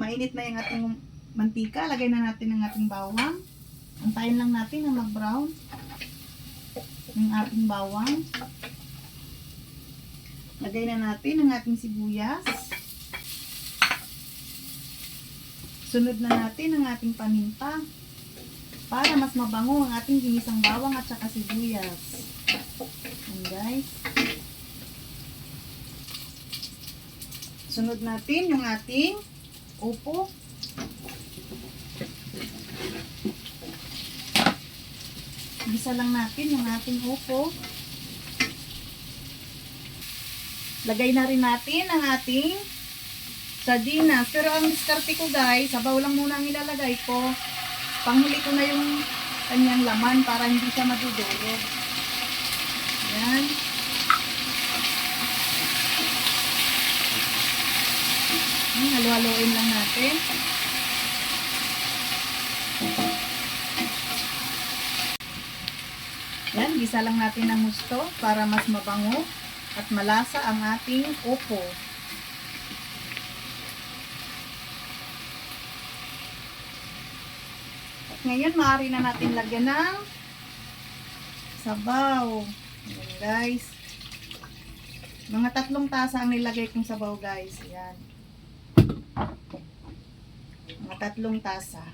mainit na yung ating mantika. Lagay na natin ang ating bawang. Antayin lang natin na mag-brown yung ating bawang. Lagay na natin ang ating sibuyas. Sunod na natin ang ating paminta para mas mabango ang ating ginisang bawang at saka sibuyas. Ayan guys. Sunod natin yung ating upo. Gisa lang natin yung ating upo. Lagay na rin natin ang ating sardinas. Pero ang diskarte ko guys, sabaw lang muna ang ilalagay ko. Panghuli ko na yung kanyang laman para hindi siya madudurog. Yan. Halo-haloin lang natin. Yan, gisa lang natin ng gusto para mas mabango at malasa ang ating upo. At ngayon, maaari na natin lagyan ng sabaw. Ayan guys. Mga 3 tasa ang nilagay kong sabaw guys. Ayan. Mga 3 tasa.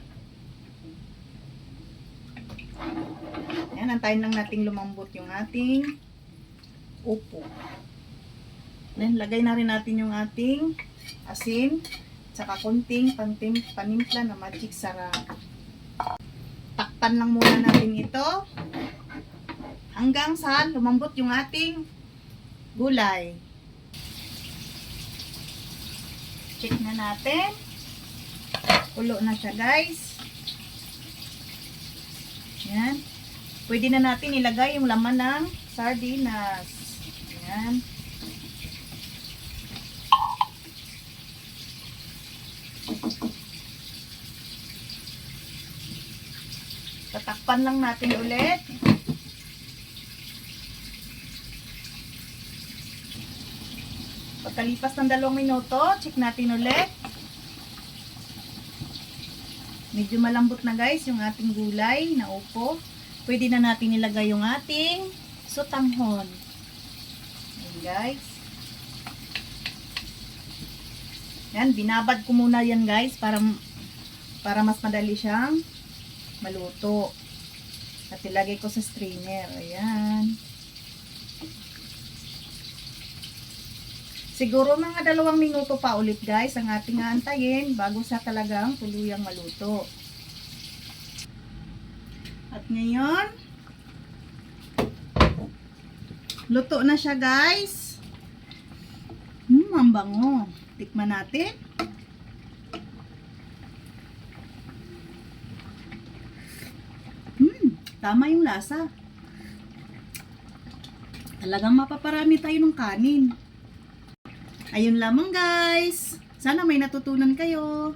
Ayan, antayin lang natin lumambot yung ating upo. Then, lagay na rin natin yung ating asin, tsaka konting panimpla na magic sarap. Takpan lang muna natin ito hanggang sa lumambot yung ating gulay. Check na natin. Kulo na siya guys. Yan. Pwede na natin ilagay yung laman ng sardinas. Yan. Tatakpan lang natin ulit. Pagkalipas ng 2 minuto, check natin ulit. Medyo malambot na guys yung ating gulay na upo. Pwede na natin ilagay yung ating sotanghon. Ayan guys. Yan, binabad ko muna yan guys para mas madali siyang maluto. At ilagay ko sa strainer. Ayan. Siguro mga 2 minuto pa ulit guys ang ating aantayin bago sa talagang tuluyang maluto. At ngayon, luto na siya guys. Ang bango. Tikman natin. Tama yung lasa. Talagang mapaparami tayo ng kanin. Ayun lamang guys. Sana may natutunan kayo.